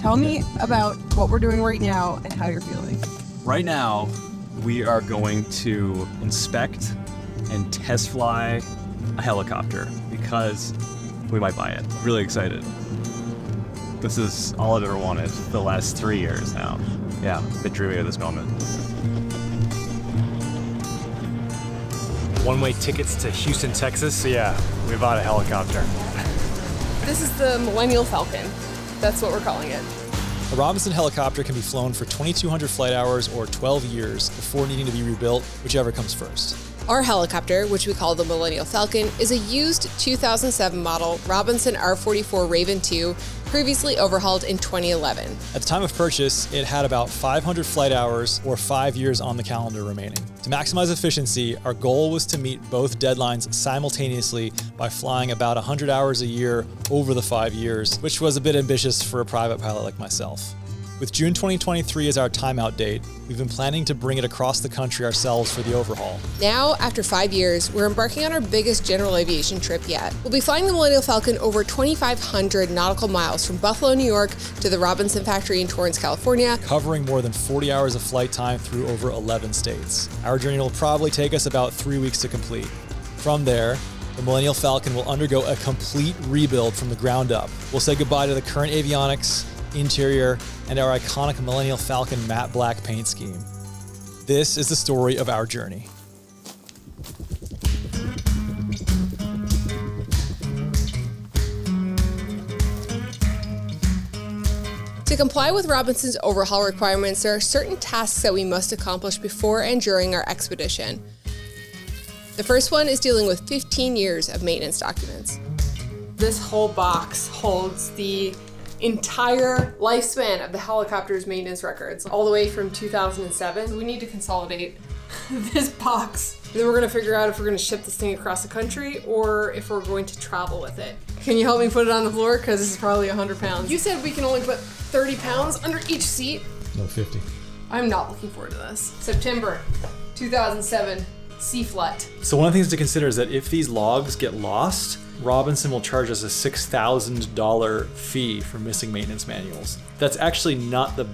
Tell me about what we're doing right now and how you're feeling. Right now, we are going to inspect and test fly a helicopter because we might buy it. Really excited. This is all I've ever wanted for the last 3 years now. Yeah, been dreaming of this moment. One-way tickets to Houston, Texas. So yeah, we bought a helicopter. This is the Millennial Falcon. That's what we're calling it. A Robinson helicopter can be flown for 2,200 flight hours or 12 years before needing to be rebuilt, whichever comes first. Our helicopter, which we call the Millennial Falcon, is a used 2007 model Robinson R44 Raven II, previously overhauled in 2011. At the time of purchase, it had about 500 flight hours or 5 years on the calendar remaining. To maximize efficiency, our goal was to meet both deadlines simultaneously by flying about 100 hours a year over the 5 years, which was a bit ambitious for a private pilot like myself. With June 2023 as our timeout date, we've been planning to bring it across the country ourselves for the overhaul. Now, after 5 years, we're embarking on our biggest general aviation trip yet. We'll be flying the Millennial Falcon over 2,500 nautical miles from Buffalo, New York to the Robinson factory in Torrance, California, covering more than 40 hours of flight time through over 11 states. Our journey will probably take us about 3 weeks to complete. From there, the Millennial Falcon will undergo a complete rebuild from the ground up. We'll say goodbye to the current avionics, interior, and our iconic Millennial Falcon matte black paint scheme. This is the story of our journey. To comply with Robinson's overhaul requirements, there are certain tasks that we must accomplish before and during our expedition. The first one is dealing with 15 years of maintenance documents. This whole box holds the entire lifespan of the helicopter's maintenance records, all the way from 2007. We need to consolidate this box. Then we're gonna figure out if we're gonna ship this thing across the country or if we're going to travel with it. Can you help me put it on the floor? Because this is probably 100 pounds. You said we can only put 30 pounds under each seat. No, 50. I'm not looking forward to this. September 2007, sea flood. So one of the things to consider is that if these logs get lost, Robinson will charge us a $6,000 fee for missing maintenance manuals. That's actually not the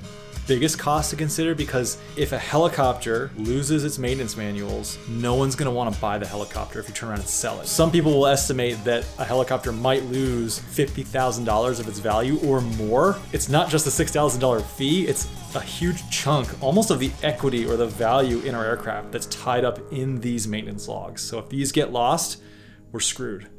biggest cost to consider because if a helicopter loses its maintenance manuals, no one's gonna wanna buy the helicopter if you turn around and sell it. Some people will estimate that a helicopter might lose $50,000 of its value or more. It's not just a $6,000 fee, it's a huge chunk, almost of the equity or the value in our aircraft that's tied up in these maintenance logs. So if these get lost, we're screwed.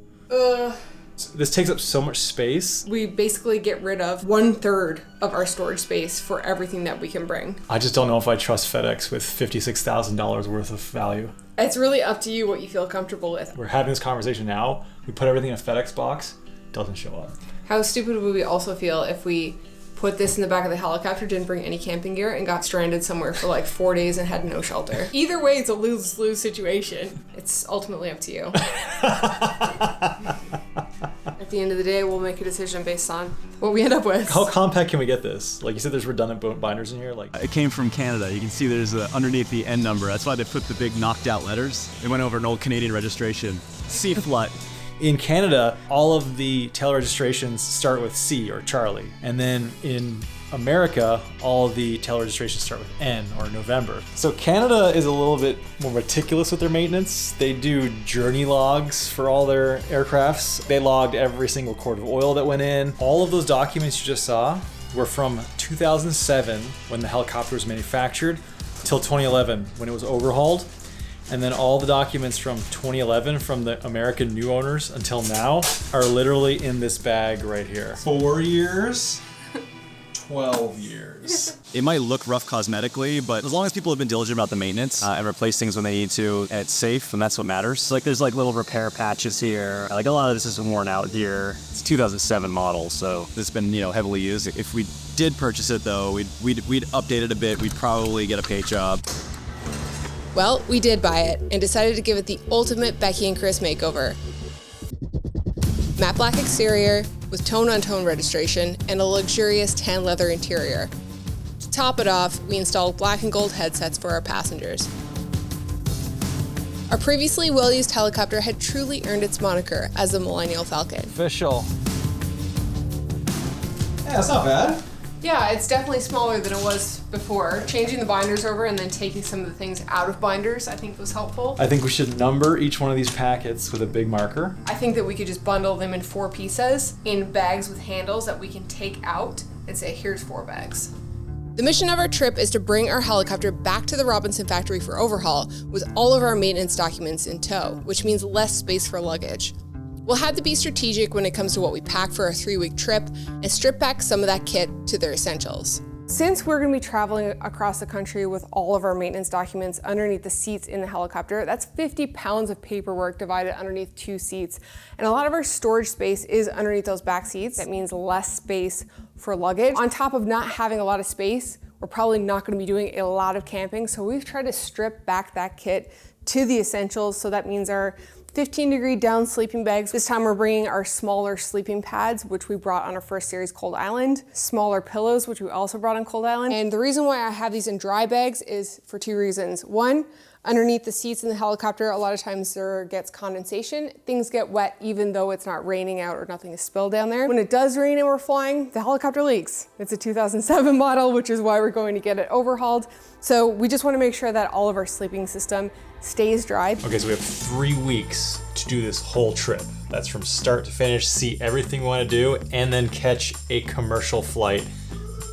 This takes up so much space. We basically get rid of 1/3 of our storage space for everything that we can bring. I just don't know if I trust FedEx with $56,000 worth of value. It's really up to you what you feel comfortable with. We're having this conversation now. We put everything in a FedEx box, doesn't show up. How stupid would we also feel if we put this in the back of the helicopter, didn't bring any camping gear, and got stranded somewhere for like 4 days and had no shelter? Either way, it's a lose-lose situation. It's ultimately up to you. At the end of the day, we'll make a decision based on what we end up with. How compact can we get this? Like you said, there's redundant binders in here. Like It came from Canada. You can see there's underneath the N number. That's why they put the big knocked out letters. They went over an old Canadian registration. Sea Flut. in Canada, all of the tail registrations start with C or Charlie. And then in America, all the tail registrations start with N or November. So Canada is a little bit more meticulous with their maintenance. They do journey logs for all their aircrafts. They logged every single quart of oil that went in. All of those documents you just saw were from 2007 when the helicopter was manufactured till 2011 when it was overhauled. And then all the documents from 2011 from the American new owners until now are literally in this bag right here. 4 years, 12 years. It might look rough cosmetically, but as long as people have been diligent about the maintenance and replace things when they need to, and it's safe, and that's what matters. So, like, there's like little repair patches here. Like a lot of this is worn out here. It's a 2007 model, so it's been, you know, heavily used. If we did purchase it though, we'd update it a bit. We'd probably get a paint job. Well, we did buy it and decided to give it the ultimate Becki and Chris makeover. Matte black exterior with tone-on-tone registration and a luxurious tan leather interior. To top it off, we installed black and gold headsets for our passengers. Our previously well-used helicopter had truly earned its moniker as the Millennial Falcon. Official. Yeah, that's not bad. Yeah, it's definitely smaller than it was before. Changing the binders over and then taking some of the things out of binders, I think was helpful. I think we should number each one of these packets with a big marker. I think that we could just bundle them in 4 pieces in bags with handles that we can take out and say, here's 4 bags. The mission of our trip is to bring our helicopter back to the Robinson factory for overhaul with all of our maintenance documents in tow, which means less space for luggage. We'll have to be strategic when it comes to what we pack for our 3-week trip and strip back some of that kit to their essentials. Since we're going to be traveling across the country with all of our maintenance documents underneath the seats in the helicopter, that's 50 pounds of paperwork divided underneath 2 seats. And a lot of our storage space is underneath those back seats. That means less space for luggage. On top of not having a lot of space, we're probably not going to be doing a lot of camping. So we've tried to strip back that kit to the essentials. So that means our 15-degree down sleeping bags. This time we're bringing our smaller sleeping pads, which we brought on our first series, Cold Island. Smaller pillows, which we also brought on Cold Island. And the reason why I have these in dry bags is for 2 reasons. One, underneath the seats in the helicopter, a lot of times there gets condensation. Things get wet even though it's not raining out or nothing is spilled down there. When it does rain and we're flying, the helicopter leaks. It's a 2007 model, which is why we're going to get it overhauled. So we just want to make sure that all of our sleeping system stays dry. Okay, so we have 3 weeks to do this whole trip. That's from start to finish, see everything we want to do, and then catch a commercial flight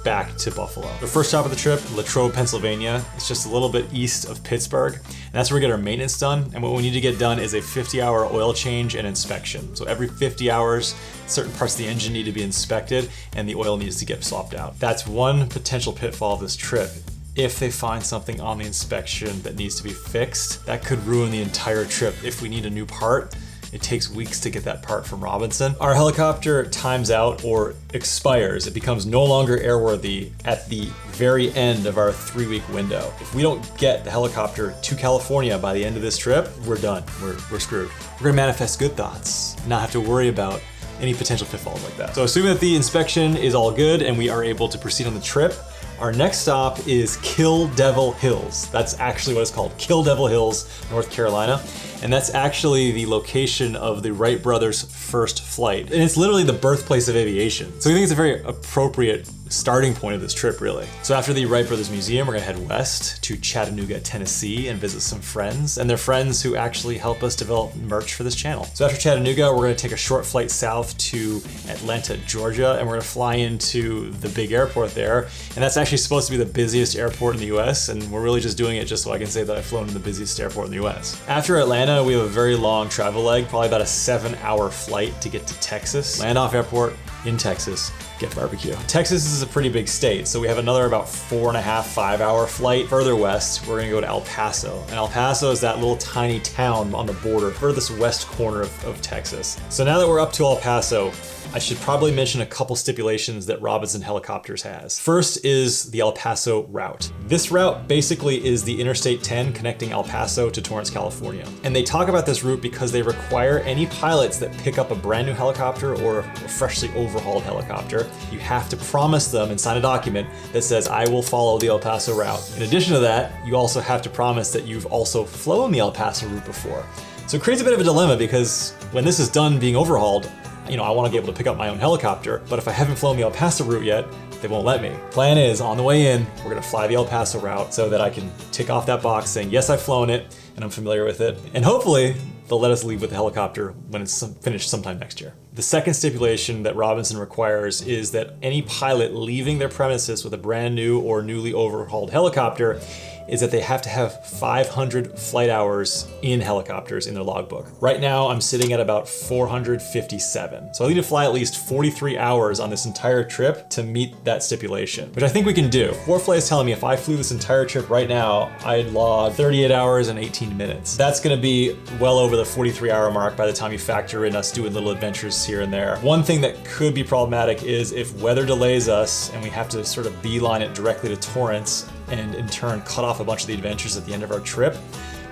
back to Buffalo. The first stop of the trip, Latrobe, Pennsylvania. It's just a little bit east of Pittsburgh. And that's where we get our maintenance done. And what we need to get done is a 50-hour oil change and inspection. So every 50 hours, certain parts of the engine need to be inspected and the oil needs to get swapped out. That's one potential pitfall of this trip. If they find something on the inspection that needs to be fixed, that could ruin the entire trip. If we need a new part, it takes weeks to get that part from Robinson. Our helicopter times out or expires. It becomes no longer airworthy at the very end of our 3-week window. If we don't get the helicopter to California by the end of this trip, we're done. We're screwed. We're gonna manifest good thoughts, not have to worry about any potential pitfalls like that. So assuming that the inspection is all good and we are able to proceed on the trip, our next stop is Kill Devil Hills. That's actually what it's called, Kill Devil Hills, North Carolina. And that's actually the location of the Wright brothers' first flight. And it's literally the birthplace of aviation. So I think it's a very appropriate starting point of this trip, really. So after the Wright Brothers Museum, we're gonna head west to Chattanooga, Tennessee, and visit some friends, and they're friends who actually help us develop merch for this channel. So after Chattanooga, we're gonna take a short flight south to Atlanta, Georgia, and we're gonna fly into the big airport there. And that's actually supposed to be the busiest airport in the US, and we're really just doing it just so I can say that I've flown in the busiest airport in the US. After Atlanta, we have a very long travel leg, probably about a 7-hour flight to get to Texas. Land off airport in Texas, get barbecue. Texas is a pretty big state, so we have another about 4.5-5-hour flight further west. We're gonna go to El Paso. And El Paso is that little tiny town on the border, furthest west corner of Texas. So now that we're up to El Paso, I should probably mention a couple stipulations that Robinson Helicopters has. First is the El Paso route. This route basically is the Interstate 10 connecting El Paso to Torrance, California. And they talk about this route because they require any pilots that pick up a brand new helicopter or a freshly overhauled helicopter, you have to promise them and sign a document that says, I will follow the El Paso route. In addition to that, you also have to promise that you've also flown the El Paso route before. So it creates a bit of a dilemma because when this is done being overhauled, I want to be able to pick up my own helicopter, but if I haven't flown the El Paso route yet, they won't let me. Plan is, on the way in, we're gonna fly the El Paso route so that I can tick off that box saying, yes, I've flown it, and I'm familiar with it. And hopefully, they'll let us leave with the helicopter when it's finished sometime next year. The second stipulation that Robinson requires is that any pilot leaving their premises with a brand new or newly overhauled helicopter is that they have to have 500 flight hours in helicopters in their logbook. Right now, I'm sitting at about 457. So I need to fly at least 43 hours on this entire trip to meet that stipulation, which I think we can do. Warfly is telling me if I flew this entire trip right now, I'd log 38 hours and 18 minutes. That's gonna be well over the 43-hour mark by the time you factor in us doing little adventures here and there. One thing that could be problematic is if weather delays us and we have to sort of beeline it directly to Torrance and in turn cut off a bunch of the adventures at the end of our trip,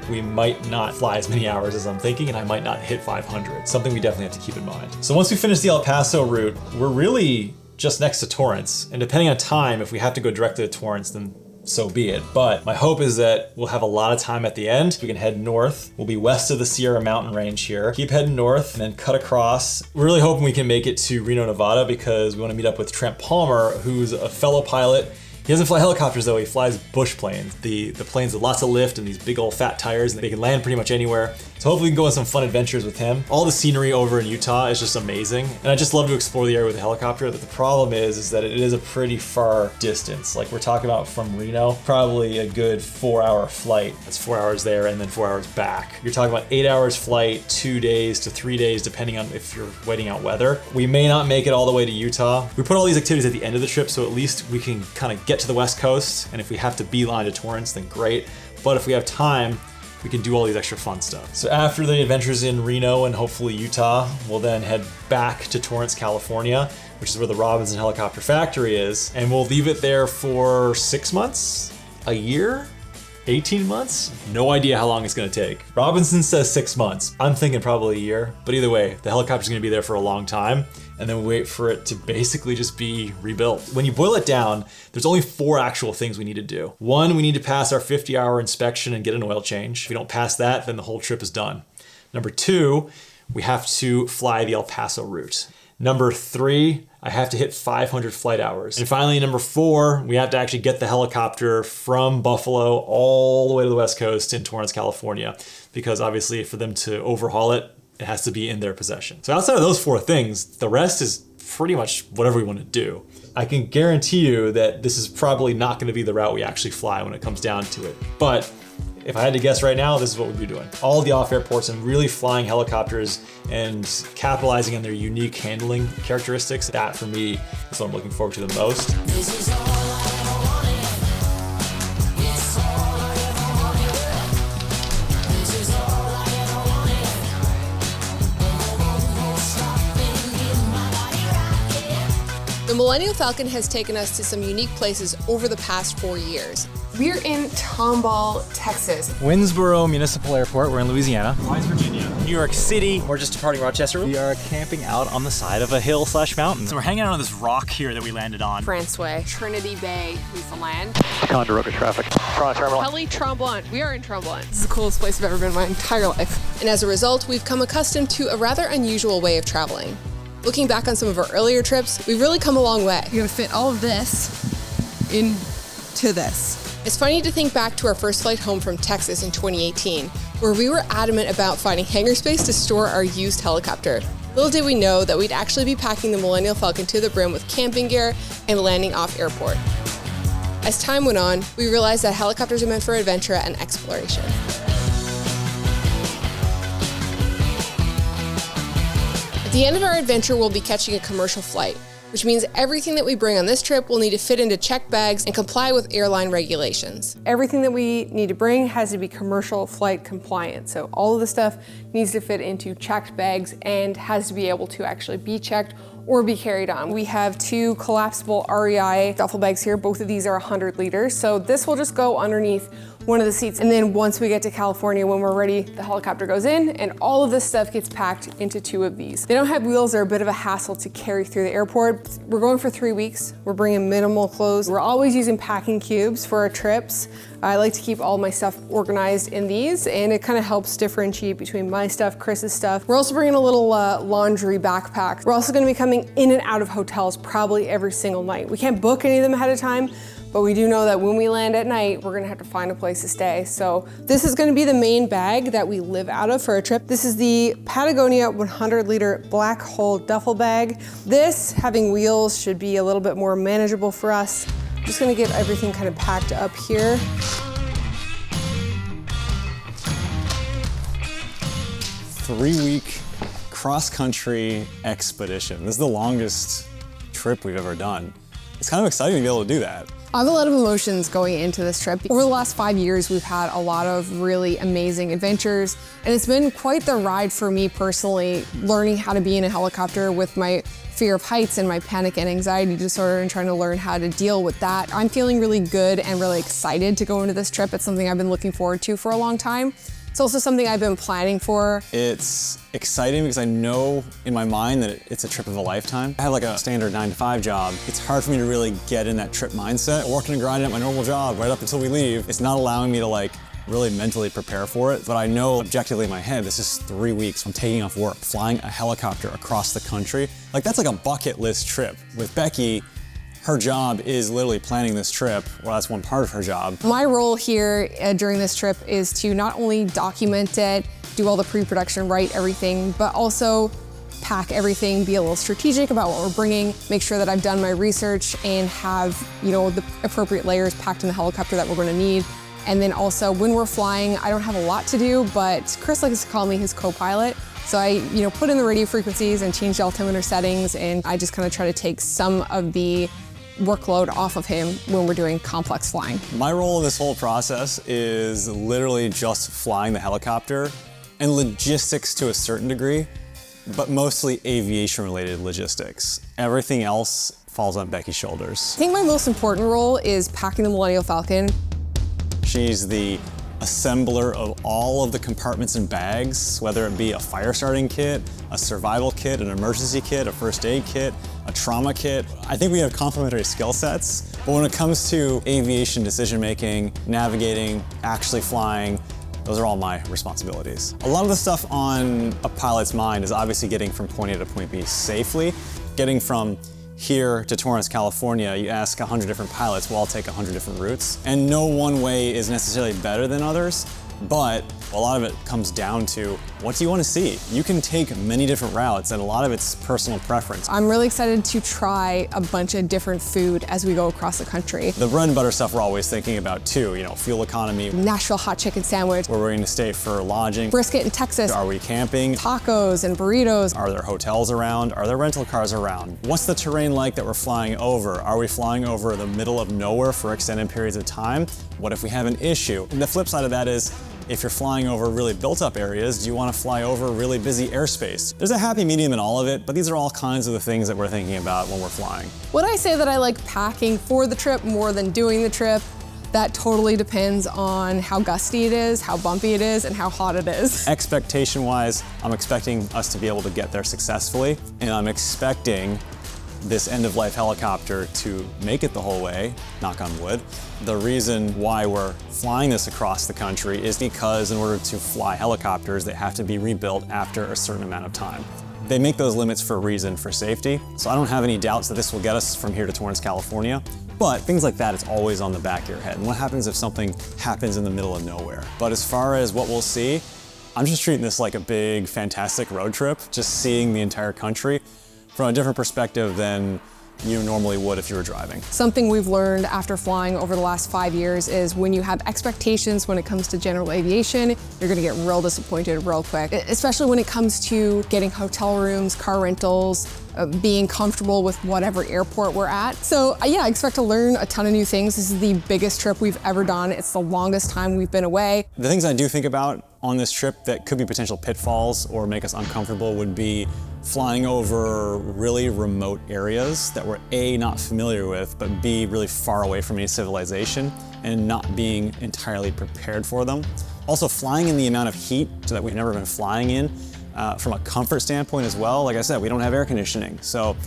we might not fly as many hours as I'm thinking and I might not hit 500. Something we definitely have to keep in mind. So once we finish the El Paso route, we're really just next to Torrance. And depending on time, if we have to go directly to Torrance, then so be it. But my hope is that we'll have a lot of time at the end. We can head north. We'll be west of the Sierra Mountain Range here. Keep heading north and then cut across. We're really hoping we can make it to Reno, Nevada, because we want to meet up with Trent Palmer, who's a fellow pilot. He doesn't fly helicopters though, he flies bush planes. The planes with lots of lift and these big old fat tires, and they can land pretty much anywhere. So hopefully we can go on some fun adventures with him. All the scenery over in Utah is just amazing. And I just love to explore the area with a helicopter, but the problem is that it is a pretty far distance. Like we're talking about from Reno, probably a good 4-hour flight. That's 4 hours there and then 4 hours back. You're talking about 8 hours flight, 2 days to 3 days, depending on if you're waiting out weather. We may not make it all the way to Utah. We put all these activities at the end of the trip, so at least we can kind of get to the West Coast, and if we have to beeline to Torrance, then great. But if we have time, we can do all these extra fun stuff. So after the adventures in Reno and hopefully Utah, we'll then head back to Torrance, California, which is where the Robinson Helicopter Factory is, and we'll leave it there for 6 months, a year, 18 months? No idea how long it's gonna take. Robinson says 6 months. I'm thinking probably a year, but either way, the helicopter's gonna be there for a long time, and then we wait for it to basically just be rebuilt. When you boil it down, there's only 4 actual things we need to do. 1, we need to pass our 50-hour inspection and get an oil change. If we don't pass that, then the whole trip is done. Number 2, we have to fly the El Paso route. Number 3, I have to hit 500 flight hours. And finally, number 4, we have to actually get the helicopter from Buffalo all the way to the West Coast in Torrance, California, because obviously for them to overhaul it, it has to be in their possession. So outside of those 4 things, the rest is pretty much whatever we want to do. I can guarantee you that this is probably not going to be the route we actually fly when it comes down to it. But if I had to guess right now, this is what we'd be doing. All the off airports and really flying helicopters and capitalizing on their unique handling characteristics. That for me is what I'm looking forward to the most. The Millennial Falcon has taken us to some unique places over the past 4 years. We're in Tomball, Texas. Winsboro Municipal Airport, we're in Louisiana. West Virginia. New York City, we're just departing Rochester. We are camping out on the side of a hill/mountain. So we're hanging out on this rock here that we landed on. Franceway, Trinity Bay, Newfoundland. Ticonderoga traffic. Toronto Terminal. Helly, Tremblant. We are in Tremblant. This is the coolest place I've ever been in my entire life. And as a result, we've come accustomed to a rather unusual way of traveling. Looking back on some of our earlier trips, we've really come a long way. You're gonna fit all of this into this. It's funny to think back to our first flight home from Texas in 2018, where we were adamant about finding hangar space to store our used helicopter. Little did we know that we'd actually be packing the Millennial Falcon to the brim with camping gear and landing off airport. As time went on, we realized that helicopters are meant for adventure and exploration. At the end of our adventure, we'll be catching a commercial flight, which means everything that we bring on this trip will need to fit into checked bags and comply with airline regulations. Everything that we need to bring has to be commercial flight compliant. So all of the stuff needs to fit into checked bags and has to be able to actually be checked or be carried on. We have 2 collapsible REI duffel bags here. Both of these are 100 liters. So this will just go underneath one of the seats. And then once we get to California, when we're ready, the helicopter goes in and all of this stuff gets packed into 2 of these. They don't have wheels, they're a bit of a hassle to carry through the airport. We're going for 3 weeks. We're bringing minimal clothes. We're always using packing cubes for our trips. I like to keep all my stuff organized in these, and it kind of helps differentiate between my stuff, Chris's stuff. We're also bringing a little laundry backpack. We're also gonna be coming in and out of hotels probably every single night. We can't book any of them ahead of time, but we do know that when we land at night, we're gonna have to find a place to stay. So this is gonna be the main bag that we live out of for a trip. This is the Patagonia 100 liter black hole duffel bag. This, having wheels, should be a little bit more manageable for us. Just gonna get everything kind of packed up here. Three-week cross-country expedition. This is the longest trip we've ever done. It's kind of exciting to be able to do that. I have a lot of emotions going into this trip. Over the last 5 years, we've had a lot of really amazing adventures, and it's been quite the ride for me personally, learning how to be in a helicopter with my fear of heights and my panic and anxiety disorder and trying to learn how to deal with that. I'm feeling really good and really excited to go into this trip. It's something I've been looking forward to for a long time. It's also something I've been planning for. It's exciting because I know in my mind that it's a trip of a lifetime. I have like a standard 9-to-5 job. It's hard for me to really get in that trip mindset. Working and grinding at my normal job right up until we leave. It's not allowing me to like really mentally prepare for it, but I know objectively in my head, this is 3 weeks. I'm taking off work, flying a helicopter across the country. Like that's like a bucket list trip. With Becki, her job is literally planning this trip. Well, that's one part of her job. My role here during this trip is to not only document it, do all the pre-production, write everything, but also pack everything, be a little strategic about what we're bringing, make sure that I've done my research and have, the appropriate layers packed in the helicopter that we're gonna need. And then also when we're flying, I don't have a lot to do, but Chris likes to call me his co-pilot. So I, put in the radio frequencies and change the altimeter settings, and I just kind of try to take some of the workload off of him when we're doing complex flying. My role in this whole process is literally just flying the helicopter and logistics to a certain degree, but mostly aviation-related logistics. Everything else falls on Becki's shoulders. I think my most important role is packing the Millennial Falcon. She's the assembler of all of the compartments and bags, whether it be a fire starting kit, a survival kit, an emergency kit, a first aid kit, a trauma kit. I think we have complementary skill sets, but when it comes to aviation decision making, navigating, actually flying, those are all my responsibilities. A lot of the stuff on a pilot's mind is obviously getting from point A to point B safely. Getting from here to Torrance, California, you ask 100 different pilots, we'll all take 100 different routes. And no one way is necessarily better than others, but a lot of it comes down to what do you want to see? You can take many different routes and a lot of it's personal preference. I'm really excited to try a bunch of different food as we go across the country. The bread and butter stuff we're always thinking about too, fuel economy. Nashville hot chicken sandwich. Where we're going to stay for lodging. Brisket in Texas. Are we camping? Tacos and burritos. Are there hotels around? Are there rental cars around? What's the terrain like that we're flying over? Are we flying over the middle of nowhere for extended periods of time? What if we have an issue? And the flip side of that is, if you're flying over really built-up areas, do you want to fly over really busy airspace? There's a happy medium in all of it, but these are all kinds of the things that we're thinking about when we're flying. Would I say that I like packing for the trip more than doing the trip? That totally depends on how gusty it is, how bumpy it is, and how hot it is. Expectation-wise, I'm expecting us to be able to get there successfully, and I'm expecting this end-of-life helicopter to make it the whole way, knock on wood. The reason why we're flying this across the country is because in order to fly helicopters, they have to be rebuilt after a certain amount of time. They make those limits for a reason, for safety. So I don't have any doubts that this will get us from here to Torrance, California. But things like that, it's always on the back of your head. And what happens if something happens in the middle of nowhere? But as far as what we'll see, I'm just treating this like a big, fantastic road trip, just seeing the entire country from a different perspective than you normally would if you were driving. Something we've learned after flying over the last 5 years is when you have expectations when it comes to general aviation, you're gonna get real disappointed real quick, especially when it comes to getting hotel rooms, car rentals, being comfortable with whatever airport we're at. So yeah, I expect to learn a ton of new things. This is the biggest trip we've ever done. It's the longest time we've been away. The things I do think about on this trip that could be potential pitfalls or make us uncomfortable would be flying over really remote areas that we're A, not familiar with, but B, really far away from any civilization and not being entirely prepared for them. Also flying in the amount of heat that we've never been flying in from a comfort standpoint as well. Like I said, we don't have air conditioning. So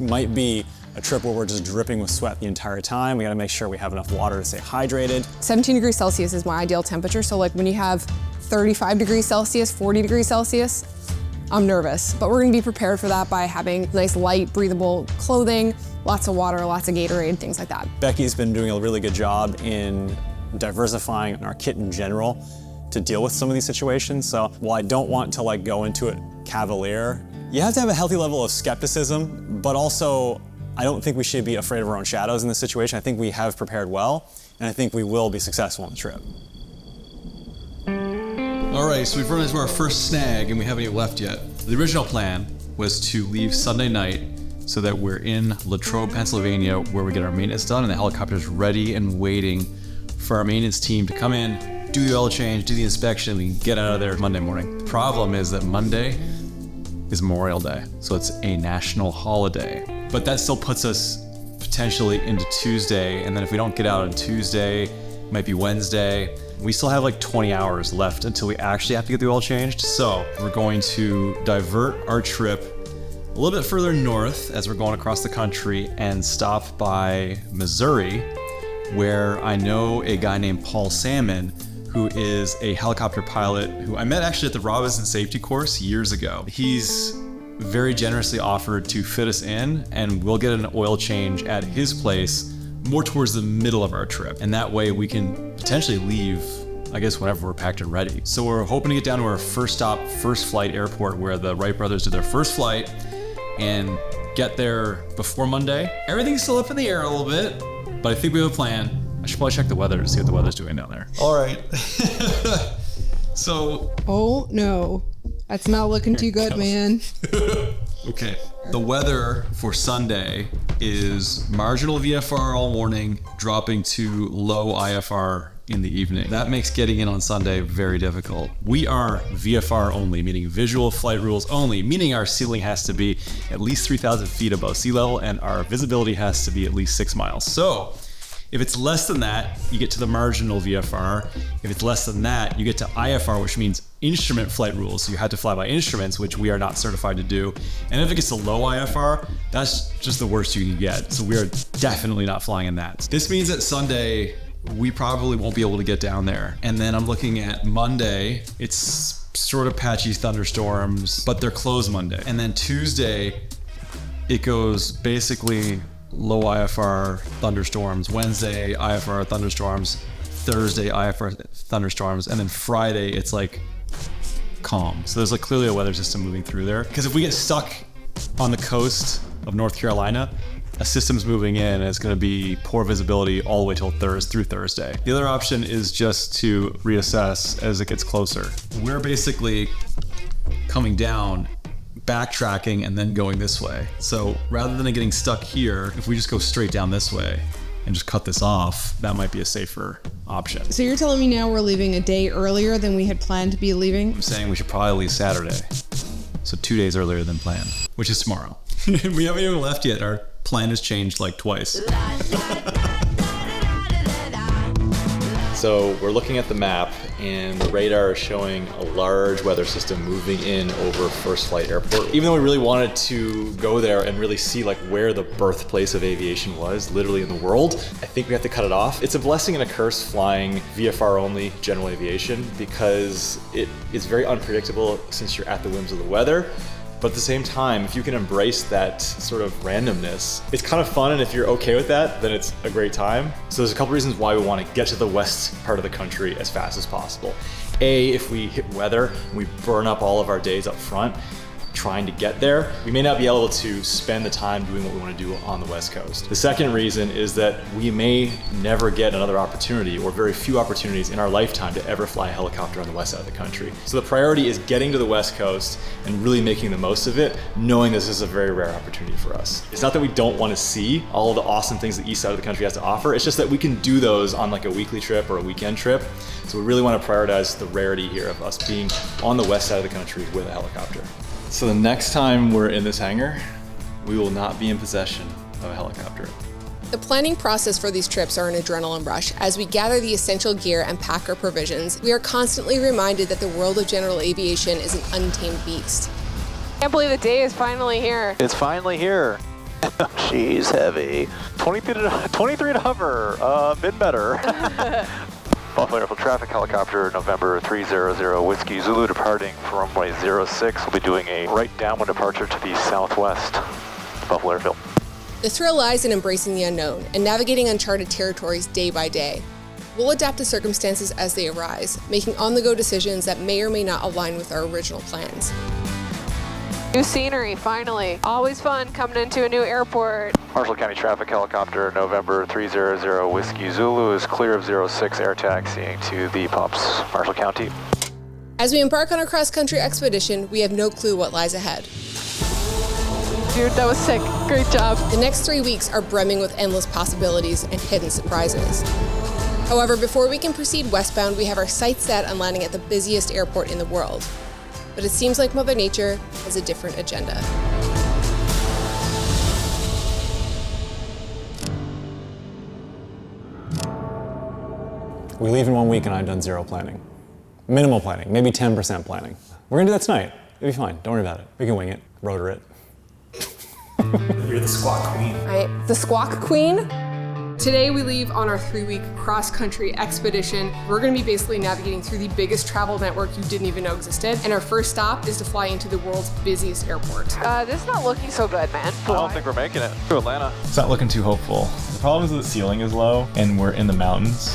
might be a trip where we're just dripping with sweat the entire time. We gotta make sure we have enough water to stay hydrated. 17 degrees Celsius is my ideal temperature. So like when you have 35 degrees Celsius, 40 degrees Celsius, I'm nervous, but we're gonna be prepared for that by having nice, light, breathable clothing, lots of water, lots of Gatorade, things like that. Becki's been doing a really good job in diversifying our kit in general to deal with some of these situations. So while I don't want to go into it cavalier, you have to have a healthy level of skepticism, but also I don't think we should be afraid of our own shadows in this situation. I think we have prepared well, and I think we will be successful on the trip. All right, so we've run into our first snag and we haven't even left yet. The original plan was to leave Sunday night so that we're in Latrobe, Pennsylvania, where we get our maintenance done and the helicopter's ready and waiting for our maintenance team to come in, do the oil change, do the inspection, we can get out of there Monday morning. The problem is that Monday is Memorial Day, so it's a national holiday. But that still puts us potentially into Tuesday, and then if we don't get out on Tuesday, it might be Wednesday. We still have like 20 hours left until we actually have to get the oil changed. So we're going to divert our trip a little bit further north as we're going across the country and stop by Missouri, where I know a guy named Paul Salmon, who is a helicopter pilot who I met actually at the Robinson Safety Course years ago. He's very generously offered to fit us in, and we'll get an oil change at his place more towards the middle of our trip. And that way we can potentially leave, I guess, whenever we're packed and ready. So we're hoping to get down to our first stop, first flight airport where the Wright brothers did their first flight and get there before Monday. Everything's still up in the air a little bit, but I think we have a plan. I should probably check the weather to see what the weather's doing down there. All right. So. Oh no, that's not looking too good, man. Okay. The weather for Sunday is marginal VFR all morning, dropping to low IFR in the evening. That makes getting in on Sunday very difficult. We are VFR only, meaning visual flight rules only, meaning our ceiling has to be at least 3,000 feet above sea level and our visibility has to be at least 6 miles. So if it's less than that, you get to the marginal VFR. If it's less than that, you get to IFR, which means instrument flight rules. So you had to fly by instruments, which we are not certified to do. And if it gets to low IFR, that's just the worst you can get. So we are definitely not flying in that. This means that Sunday, we probably won't be able to get down there. And then I'm looking at Monday. It's sort of patchy thunderstorms, but they're closed Monday. And then Tuesday, it goes basically low IFR thunderstorms. Wednesday, IFR thunderstorms. Thursday, IFR thunderstorms. And then Friday, it's like calm. So there's like clearly a weather system moving through there. Because if we get stuck on the coast of North Carolina, a system's moving in and it's going to be poor visibility all the way till through Thursday. The other option is just to reassess as it gets closer. We're basically coming down, backtracking, and then going this way. So rather than getting stuck here, if we just go straight down this way and just cut this off, that might be a safer option. So you're telling me now we're leaving a day earlier than we had planned to be leaving? I'm saying we should probably leave Saturday. So 2 days earlier than planned, which is tomorrow. We haven't even left yet. Our plan has changed like twice. So we're looking at the map and the radar is showing a large weather system moving in over First Flight Airport. Even though we really wanted to go there and really see like where the birthplace of aviation was, literally in the world, I think we have to cut it off. It's a blessing and a curse flying VFR only general aviation because it is very unpredictable since you're at the whims of the weather. But at the same time, if you can embrace that sort of randomness, it's kind of fun, and if you're okay with that, then it's a great time. So there's a couple reasons why we want to get to the west part of the country as fast as possible. A, if we hit weather and we burn up all of our days up front trying to get there, we may not be able to spend the time doing what we want to do on the West Coast. The second reason is that we may never get another opportunity or very few opportunities in our lifetime to ever fly a helicopter on the west side of the country. So the priority is getting to the West Coast and really making the most of it, knowing this is a very rare opportunity for us. It's not that we don't want to see all of the awesome things the east side of the country has to offer, it's just that we can do those on like a weekly trip or a weekend trip. So we really want to prioritize the rarity here of us being on the west side of the country with a helicopter. So the next time we're in this hangar, we will not be in possession of a helicopter. The planning process for these trips are an adrenaline rush. As we gather the essential gear and pack our provisions, we are constantly reminded that the world of general aviation is an untamed beast. I can't believe the day is finally here. It's finally here. She's heavy. 23 to hover, been better. Buffalo Airfield traffic helicopter, November 300 Whiskey Zulu, departing from runway 06. We'll be doing a right downwind departure to the southwest, Buffalo Airfield. The thrill lies in embracing the unknown and navigating uncharted territories day by day. We'll adapt to circumstances as they arise, making on-the-go decisions that may or may not align with our original plans. New scenery, finally. Always fun coming into a new airport. Marshall County traffic helicopter, November 300 Whiskey Zulu is clear of 06, air taxiing to the Pops, Marshall County. As we embark on our cross-country expedition, we have no clue what lies ahead. Dude, that was sick. Great job. The next 3 weeks are brimming with endless possibilities and hidden surprises. However, before we can proceed westbound, we have our sights set on landing at the busiest airport in the world. But it seems like Mother Nature has a different agenda. We leave in 1 week and I've done 0 planning. Minimal planning, maybe 10% planning. We're gonna do that tonight. It'll be fine, don't worry about it. We can wing it, rotor it. You're the squawk queen. The squawk queen. Today we leave on our 3-week cross-country expedition. We're gonna be basically navigating through the biggest travel network you didn't even know existed. And our first stop is to fly into the world's busiest airport. This is not looking so good, man. I don't think we're making it to Atlanta. It's not looking too hopeful. The problem is the ceiling is low and we're in the mountains.